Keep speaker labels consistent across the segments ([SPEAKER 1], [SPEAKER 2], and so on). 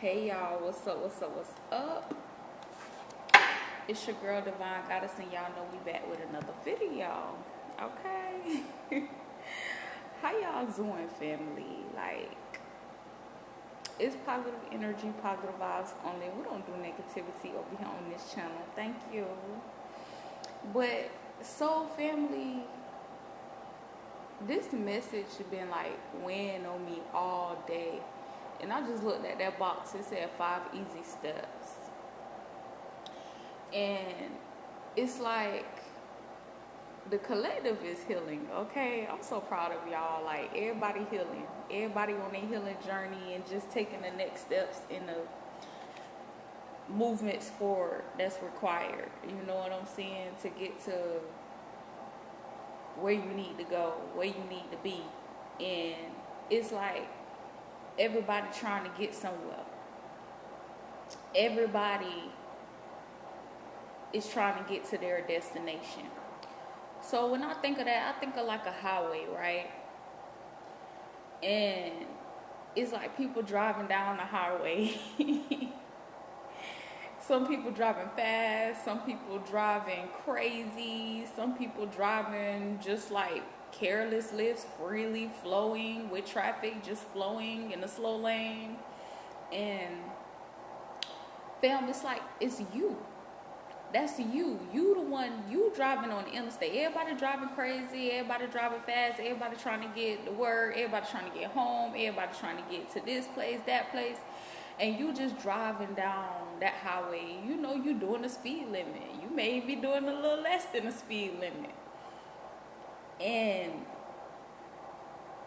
[SPEAKER 1] Hey y'all, what's up, what's up, what's up? It's your girl Divine Goddess, and y'all know we back with another video. Okay. How y'all doing, family? Like, it's positive energy, positive vibes only. We don't do negativity over here on this channel. Thank you. But so family, this message has been like weighing on me all day. And I just looked at that box. It said 5 easy steps. And it's like the collective is healing, okay? I'm so proud of y'all. Like, everybody healing. Everybody on their healing journey and just taking the next steps in the movements forward that's required. You know what I'm saying? To get to where you need to go, where you need to be. And it's like everybody trying to get somewhere. Everybody is trying to get to their destination. So when I think of that, I think of like a highway, right? And it's like people driving down the highway. Some people driving fast, some people driving crazy, some people driving just like careless lives, freely flowing with traffic, just flowing in a slow lane. And fam, it's like, it's you. That's you. You the one, you driving on the interstate. Everybody driving crazy, everybody driving fast, everybody trying to get to work, everybody trying to get home, everybody trying to get to this place, that place. And you just driving down that highway. You know you doing the speed limit. You may be doing a little less than the speed limit. And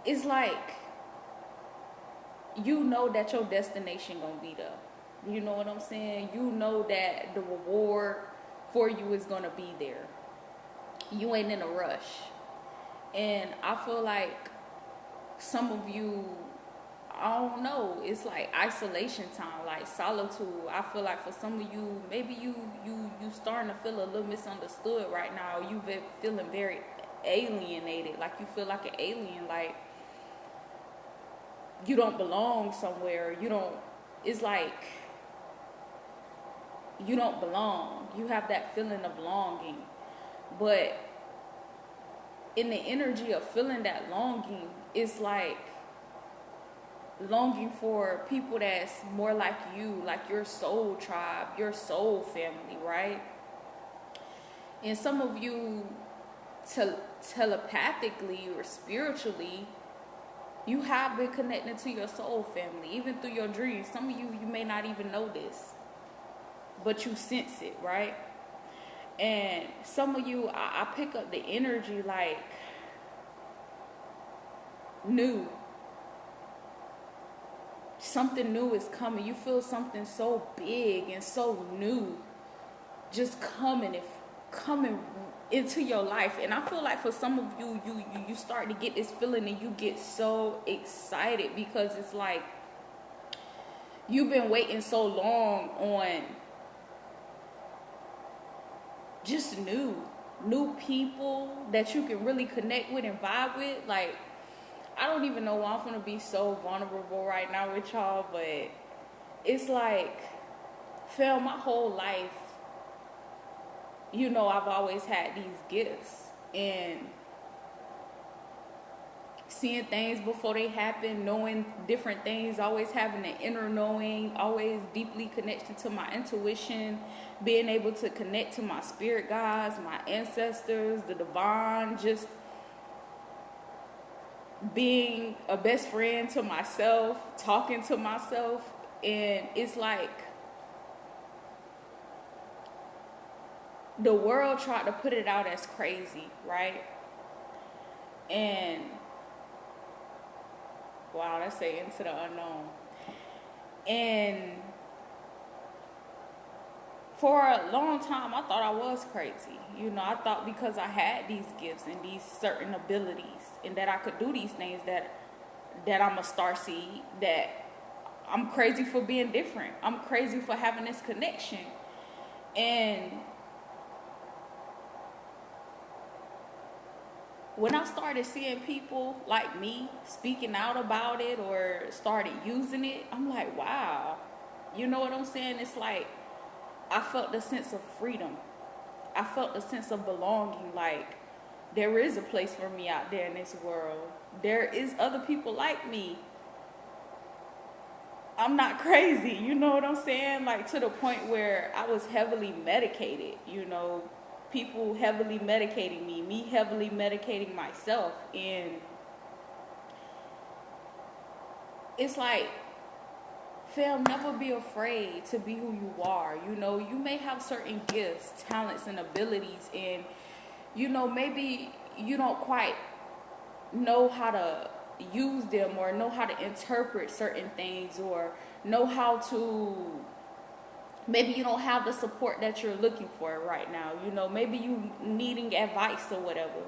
[SPEAKER 1] it's like, you know that your destination gonna be there. You know what I'm saying? You know that the reward for you is gonna be there. You ain't in a rush. And I feel like some of you, I don't know, it's like isolation time, like solitude. I feel like for some of you, maybe you starting to feel a little misunderstood right now. You've been feeling very alienated, like you feel like an alien, like you don't belong somewhere. You don't, it's like you don't belong. You have that feeling of longing. But in the energy of feeling that longing, it's like longing for people that's more like you, like your soul tribe, your soul family, right? And some of you telepathically or spiritually, you have been connected to your soul family, even through your dreams. Some of you may not even know this, but you sense it, right? And some of you, I pick up the energy like new. Something new is coming. You feel something so big and so new just coming into your life. And I feel like for some of you, you start to get this feeling and you get so excited because it's like you've been waiting so long on just new people that you can really connect with and vibe with. Like, I don't even know why I'm gonna be so vulnerable right now with y'all, but it's like, fam, my whole life, you know, I've always had these gifts and seeing things before they happen, knowing different things, always having an inner knowing, always deeply connected to my intuition, being able to connect to my spirit guides, my ancestors, the divine, just being a best friend to myself, talking to myself. And it's like the world tried to put it out as crazy, right? And wow, that's saying into the unknown. And for a long time, I thought I was crazy. You know, I thought because I had these gifts and these certain abilities and that I could do these things, that I'm a starseed, that I'm crazy for being different. I'm crazy for having this connection. And when I started seeing people like me speaking out about it or started using it, I'm like, wow, You know what I'm saying? It's like I felt a sense of freedom. I felt a sense of belonging. Like there is a place for me out there in this world. There is other people like me. I'm not crazy, you know what I'm saying? Like to the point where I was heavily medicated, people heavily medicating me heavily medicating myself. And it's like, fam, never be afraid to be who you are. You may have certain gifts, talents, and abilities, and maybe you don't quite know how to use them or know how to interpret certain things or know how to, maybe you don't have the support that you're looking for right now. Maybe you needing advice or whatever.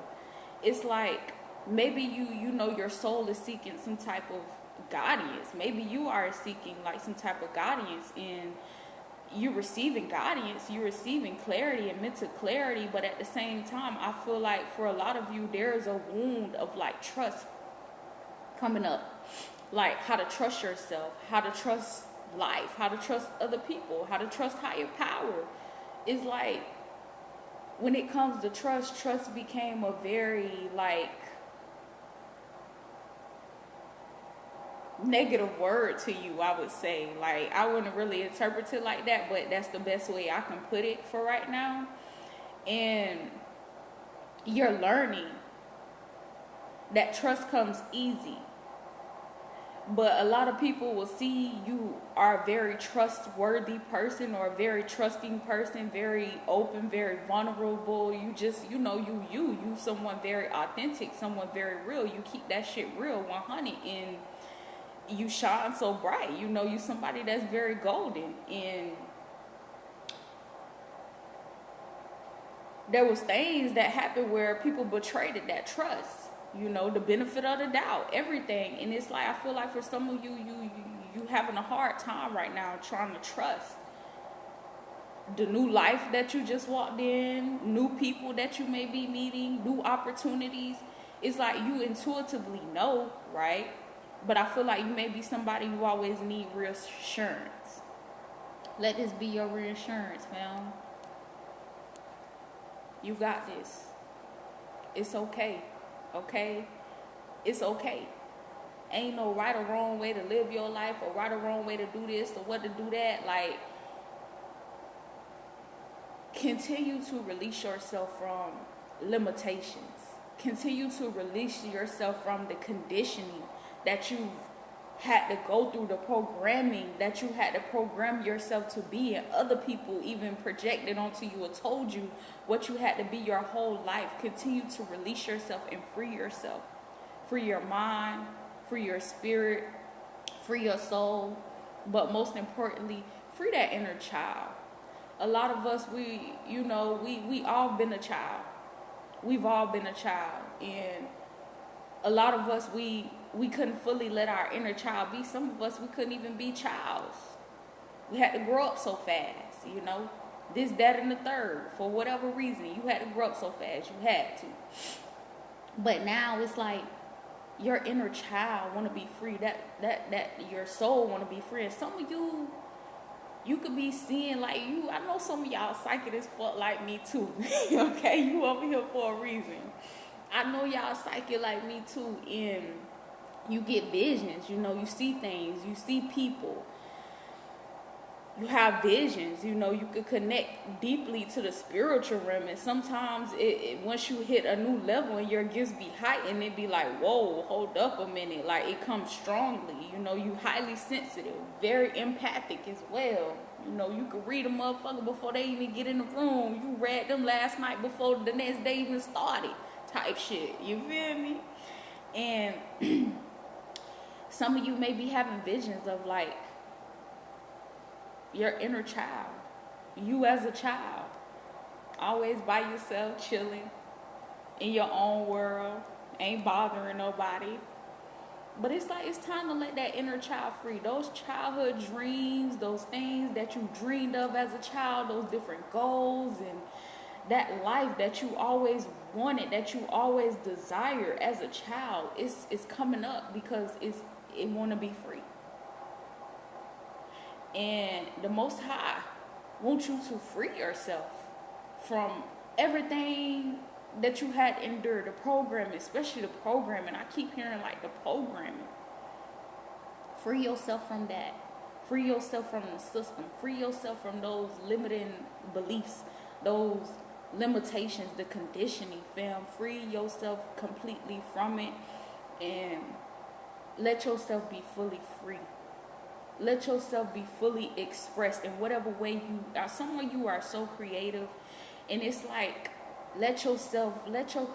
[SPEAKER 1] It's like maybe your soul is seeking some type of guidance. Maybe you are seeking like some type of guidance, and you're receiving guidance, you're receiving clarity and mental clarity. But at the same time, I feel like for a lot of you, there is a wound of like trust coming up, like how to trust yourself, how to trust life, how to trust other people, how to trust higher power. It's like when it comes to trust became a very like negative word to you, I would say. Like I wouldn't really interpret it like that, but that's the best way I can put it for right now. And you're learning that trust comes easy. But a lot of people will see you are a very trustworthy person or a very trusting person, very open, very vulnerable. You just, you someone very authentic, someone very real. You keep that shit real, 100, and you shine so bright. You somebody that's very golden. And there was things that happened where people betrayed that trust. The benefit of the doubt, everything. And it's like, I feel like for some of you having a hard time right now trying to trust the new life that you just walked in, new people that you may be meeting, new opportunities. It's like you intuitively know, right? But I feel like you may be somebody who always need reassurance. Let this be your reassurance, fam. You got this. It's okay. Okay? It's okay. Ain't no right or wrong way to live your life or right or wrong way to do this or what to do that. Like, continue to release yourself from limitations. Continue to release yourself from the conditioning that you had to go through, the programming that you had to program yourself to be, and other people even projected onto you or told you what you had to be your whole life. Continue to release yourself and free yourself. Free your mind, free your spirit, free your soul, but most importantly, free that inner child. A lot of us, we all been a child. We've all been a child, and a lot of us, we couldn't fully let our inner child be. Some of us, we couldn't even be childs. We had to grow up so fast, this, that, and the third. For whatever reason, you had to grow up so fast. You had to. But now it's like your inner child want to be free. That your soul want to be free. And some of you could be seeing like you. I know some of y'all psychic as fuck like me too. Okay, you over here for a reason. I know y'all psychic like me too, and you get visions, you see things, you see people, you have visions, you could connect deeply to the spiritual realm. And sometimes once you hit a new level and your gifts be heightened, it be like, whoa, hold up a minute. Like it comes strongly, you highly sensitive, very empathic as well. You could read a motherfucker before they even get in the room. You read them last night before the next day even started, type shit. You feel me? And some of you may be having visions of like your inner child, you as a child, always by yourself, chilling in your own world, ain't bothering nobody. But it's like it's time to let that inner child free. Those childhood dreams, those things that you dreamed of as a child, those different goals, and that life that you always wanted, that you always desired as a child, it's coming up because it want to be free. And the Most High wants you to free yourself from everything that you had endured, the programming, especially the programming. I keep hearing like the programming. Free yourself from that. Free yourself from the system. Free yourself from those limiting beliefs, those limitations, the conditioning, fam. Free yourself completely from it and let yourself be fully free. Let yourself be fully expressed in whatever way you are. Some of you are so creative, and it's like, let your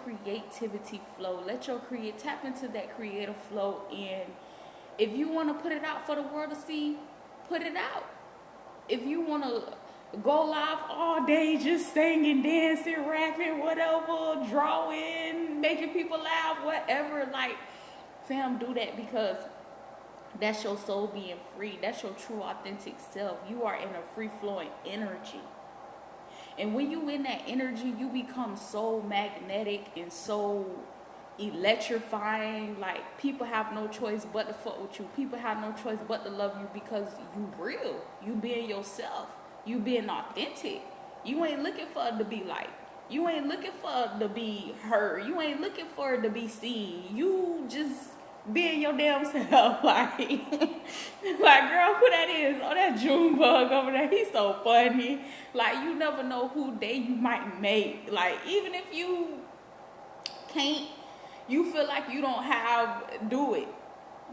[SPEAKER 1] creativity flow. Tap into that creative flow. And if you want to put it out for the world to see, put it out. If you want to go live all day, just singing, dancing, rapping, whatever, drawing, making people laugh, whatever, like, fam, do that, because that's your soul being free. That's your true, authentic self. You are in a free-flowing energy. And when you in that energy, you become so magnetic and so electrifying. Like, people have no choice but to fuck with you. People have no choice but to love you because you real. You being yourself. You being authentic. You ain't looking for it to be liked. You ain't looking for it to be heard. You ain't looking for it to be seen. You just being your damn self. Like, girl, who that is? Oh, that Junebug over there. He's so funny. Like, you never know who day you might make. Like, even if you can't, you feel like you don't have, do it.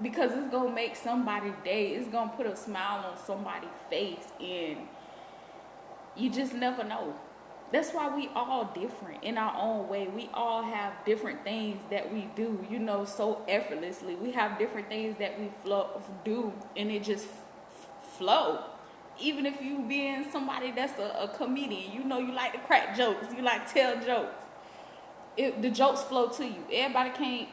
[SPEAKER 1] Because it's going to make somebody's day. It's going to put a smile on somebody's face. And you just never know. That's why we all different in our own way. We all have different things that we do, so effortlessly. We have different things that we do, and it just flow. Even if you being somebody that's a comedian, you like to crack jokes, you like to tell jokes. The jokes flow to you. Everybody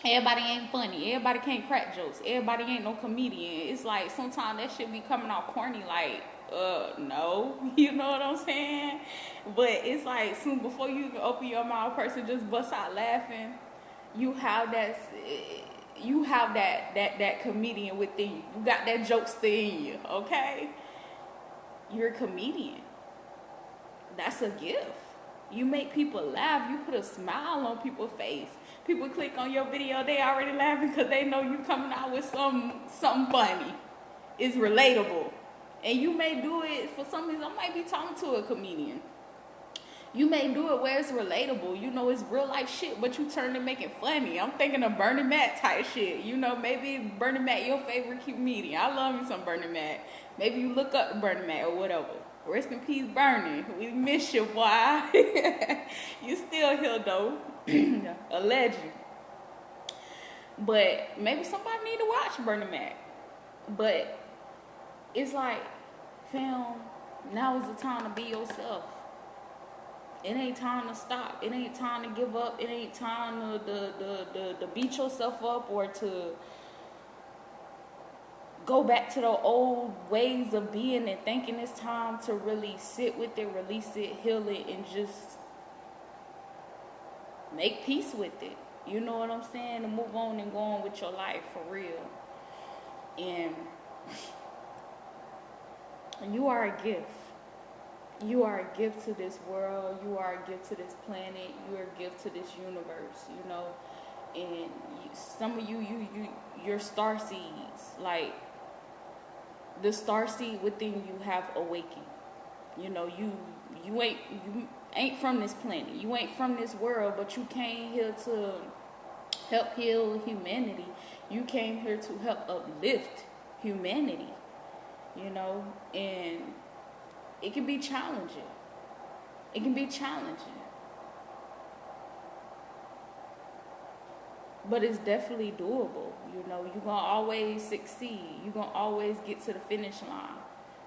[SPEAKER 1] ain't funny. Everybody can't crack jokes. Everybody ain't no comedian. It's like sometimes that shit be coming out corny, like, no, you know what I'm saying? But it's like, soon before you can open your mouth, person just bust out laughing. You have that comedian within you. You got that jokester in you, okay? You're a comedian. That's a gift. You make people laugh. You put a smile on people's face. People click on your video, they already laughing because they know you coming out with something funny. It's relatable. And you may do it for some reason. I might be talking to a comedian. You may do it where it's relatable. It's real life shit, but you turn to make it funny. I'm thinking of Bernie Mac type shit. Maybe Bernie Mac your favorite comedian. I love me some Bernie Mac. Maybe you look up to Bernie Mac or whatever. Rest in peace, Bernie. We miss you, boy. You still here, though. A legend. But maybe somebody need to watch Bernie Mac. But it's like, fam, now is the time to be yourself. It ain't time to stop. It ain't time to give up. It ain't time to beat yourself up or to go back to the old ways of being and thinking it's time to really sit with it, release it, heal it, and just make peace with it. You know what I'm saying? To move on and go on with your life for real. And you are a gift. You are a gift to this world. You are a gift to this planet. You are a gift to this universe, And some of you're star seeds. Like, the starseed within you have awakened. You ain't from this planet. You ain't from this world, but you came here to help heal humanity. You came here to help uplift humanity. And it can be challenging. It can be challenging. But it's definitely doable. You're going to always succeed. You're going to always get to the finish line.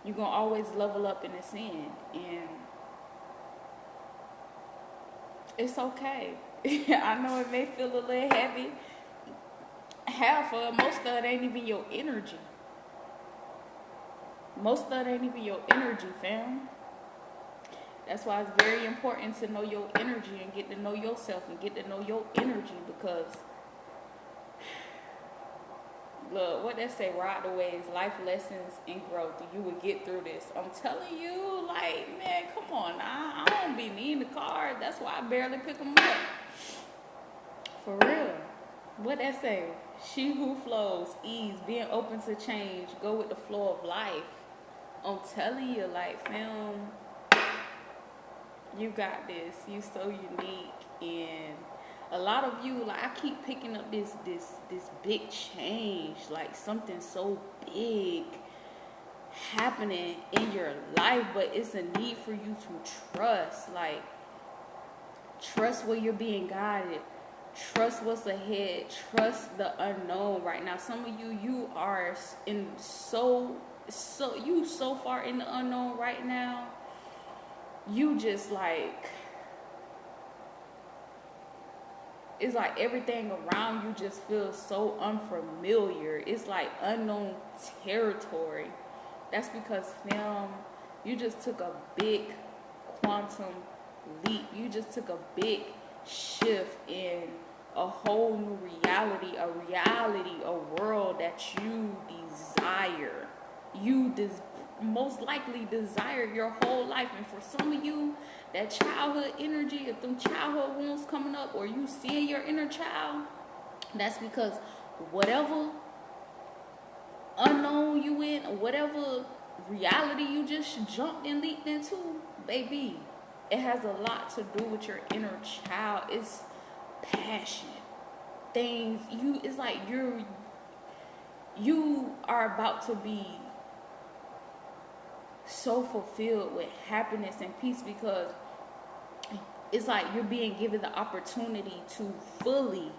[SPEAKER 1] You're going to always level up in this end. And it's okay. I know it may feel a little heavy. Most of it ain't even your energy. Most of it ain't even your energy, fam. That's why it's very important to know your energy and get to know yourself and get to know your energy, because Look, what they say, ride the waves, life lessons and growth. You will get through this. I'm telling you, like, man, come on. I don't be needing the card. That's why I barely pick them up. For real. What they say? She who flows, ease, being open to change, go with the flow of life. I'm telling you, like, fam, you got this. You so unique. And a lot of you, like, I keep picking up this big change, like something so big happening in your life, but it's a need for you to trust. Like, trust where you're being guided. Trust what's ahead. Trust the unknown right now. Some of you are in so far in the unknown right now. You just like, it's like everything around you just feels so unfamiliar. It's like unknown territory. That's because, fam, you just took a big quantum leap. You just took a big shift in a whole new reality, a world that you desire. You most likely desire your whole life. And for some of you, that childhood energy, if them childhood wounds coming up, or you seeing your inner child, that's because whatever unknown you in, or whatever reality you just jumped and leaped into, baby, it has a lot to do with your inner child. It's passion, things it's like you are about to be so fulfilled with happiness and peace, because it's like you're being given the opportunity to fully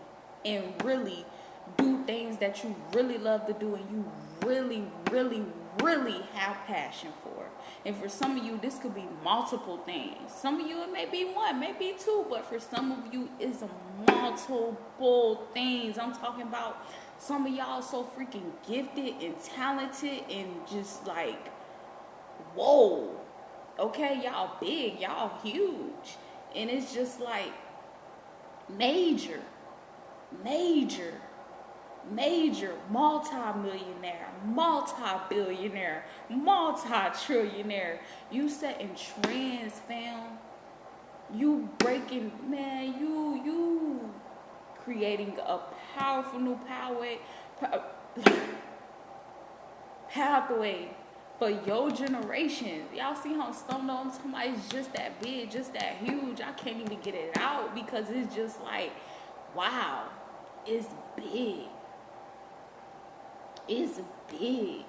[SPEAKER 1] and really do things that you really love to do, and you really have passion for. And for some of you, this could be multiple things. Some of you, it may be one, maybe two, but for some of you, it's multiple things. I'm talking about some of y'all so freaking gifted and talented and just like, whoa, okay, y'all big, y'all huge. And it's just like major, multi-millionaire, multi-billionaire, multi-trillionaire. You setting trends, fam. You breaking, man, you creating a powerful new pathway for your generation. Y'all see how stoned I'm talking about? It's just that big, just that huge. I can't even get it out because it's just like, wow, it's big. It's big.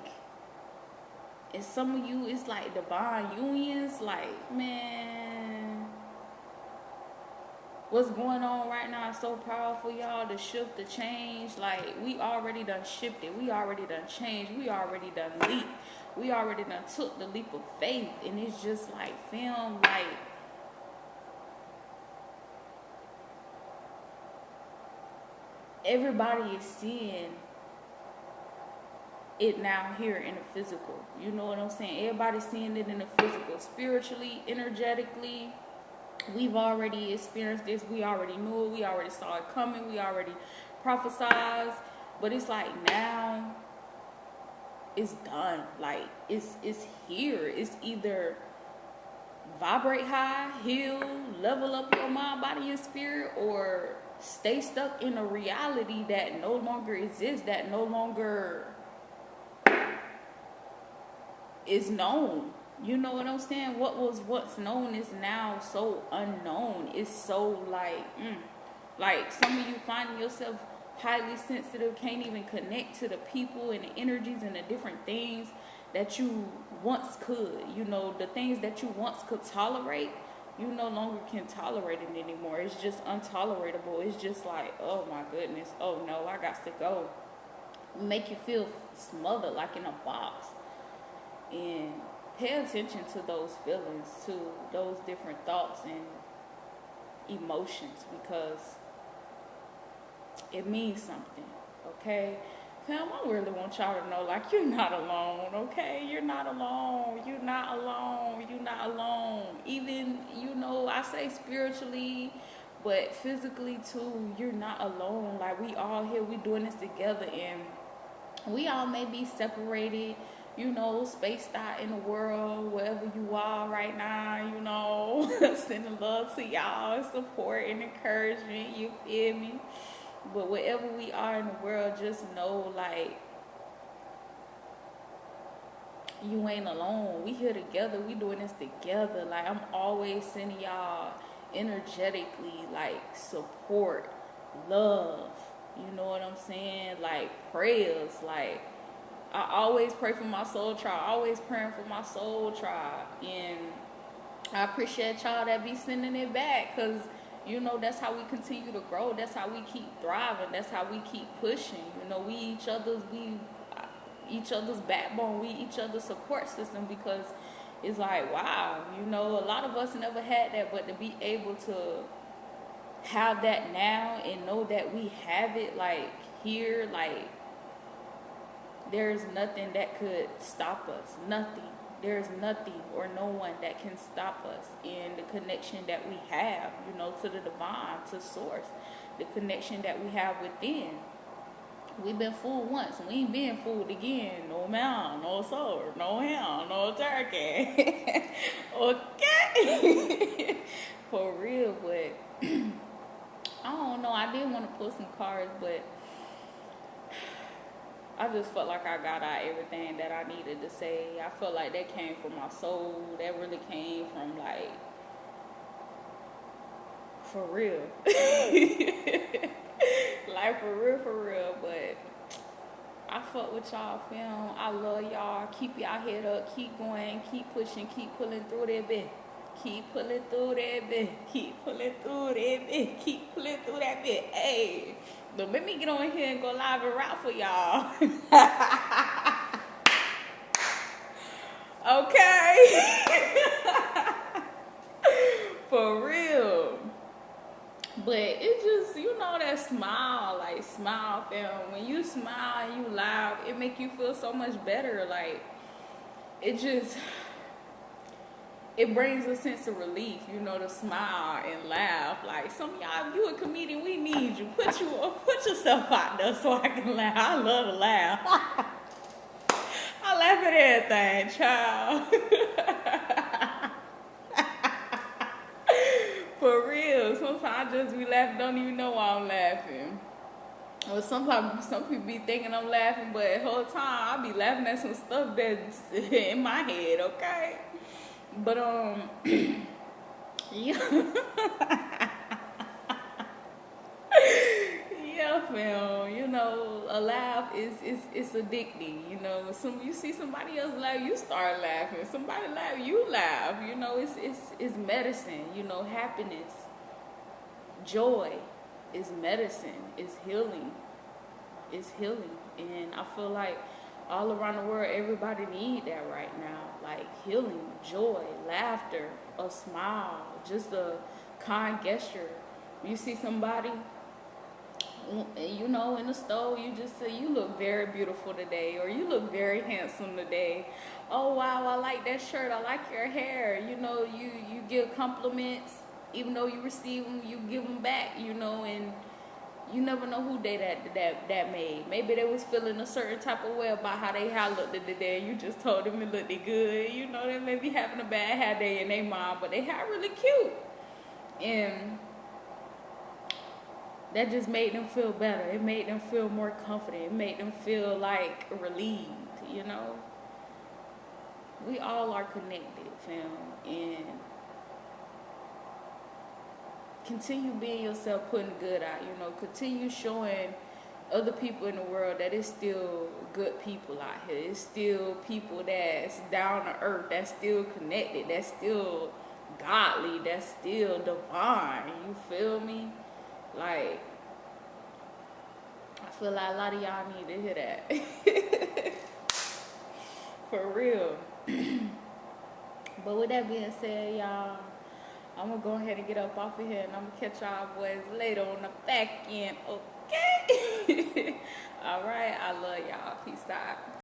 [SPEAKER 1] And some of you, it's like divine unions. Like, man, what's going on right now is so powerful, y'all. The shift, the change. Like, we already done shifted. We already done changed. We already done leaped. We already done took the leap of faith. And it's just like, fam, like, everybody is seeing it now here in the physical. You know what I'm saying? Everybody's seeing it in the physical. Spiritually, energetically, we've already experienced this. We already knew it. We already saw it coming. We already prophesied. But it's like now it's done. Like, it's here. It's either vibrate high, heal, level up your mind, body, and spirit, or stay stuck in a reality that no longer exists, that no longer is known. You know what I'm saying? What was once known is now so unknown. It's so like some of you finding yourself highly sensitive, can't even connect to the people and the energies and the different things that you once could. You know, the things that you once could tolerate, you no longer can tolerate it anymore. It's just intolerable. It's just like, oh my goodness, oh no, I got to go. Make you feel smothered like in a box. And pay attention to those feelings, to those different thoughts and emotions, because it means something, okay? Fam, I really want y'all to know, like, you're not alone, okay? You're not alone. You're not alone. You're not alone. Even, you know, I say spiritually, but physically too, you're not alone. Like, we all here, we doing this together, and We all may be separated, spaced out in the world, wherever you are right now, sending love to y'all, support and encouragement, you feel me? But wherever we are in the world, just know, like, you ain't alone. We here together. We doing this together. Like, I'm always sending y'all energetically, like, support, love. You know what I'm saying? Like, prayers. Like, I always pray for my soul tribe. Always praying for my soul tribe. And I appreciate y'all that be sending it back, because that's how we continue to grow. That's how we keep thriving. That's how we keep pushing. We each other's backbone. We each other's support system, because it's like, wow, a lot of us never had that, but to be able to have that now and know that we have it, like, here, like, there's nothing that could stop us. Nothing. There's nothing or no one that can stop us in the connection that we have, to the divine, to source, the connection that we have within. We've been fooled once. We ain't being fooled again. No man, no soul, no ham, no turkey. Okay? For real, but I don't know. I did want to pull some cards, but I just felt like I got out everything that I needed to say. I felt like that came from my soul. That really came from, like, for real. Like, for real. But I fuck with y'all, fam. I love y'all. Keep y'all head up. Keep going. Keep pushing. Keep pulling through that bit. Keep pulling through that bit. Keep pulling through that bit. Keep pulling through that bit. Hey, but let me get on here and go live and rap for y'all. Okay. For real. But it just, that smile, like, smile, fam. When you smile and you laugh, it make you feel so much better. Like, it brings a sense of relief, to smile and laugh. Like, some of y'all, if you a comedian, we need you. Put yourself out there so I can laugh. I love to laugh. I laugh at everything, child. For real. Sometimes I just be laughing, don't even know why I'm laughing. Or some people be thinking I'm laughing, but the whole time I be laughing at some stuff that's in my head, okay? But yeah. Yeah, fam. A laugh is addicting. You see somebody else laugh, you start laughing. Somebody laugh, you laugh. It's medicine. Happiness, joy is medicine. It's healing. It's healing, and I feel like all around the world, everybody need that right now. Like, healing, joy, laughter, a smile, just a kind gesture. You see somebody, in the store, you just say, you look very beautiful today, or you look very handsome today. Oh, wow, I like that shirt. I like your hair. You give compliments. Even though you receive them, you give them back, and you never know who they that made. Maybe they was feeling a certain type of way about how they hair looked the day. You just told them it looked good. They may be having a bad hair day in their mind, but they hair really cute. And that just made them feel better. It made them feel more confident. It made them feel, like, relieved, We all are connected, fam. And continue being yourself, putting good out, continue showing other people in the world that it's still good people out here. It's still people that's down to earth, that's still connected, that's still godly, that's still divine. You feel me? Like, I feel like a lot of y'all need to hear that. For real. But with that being said, y'all, I'm going to go ahead and get up off of here, and I'm going to catch y'all boys later on the back end, okay? All right, I love y'all. Peace out.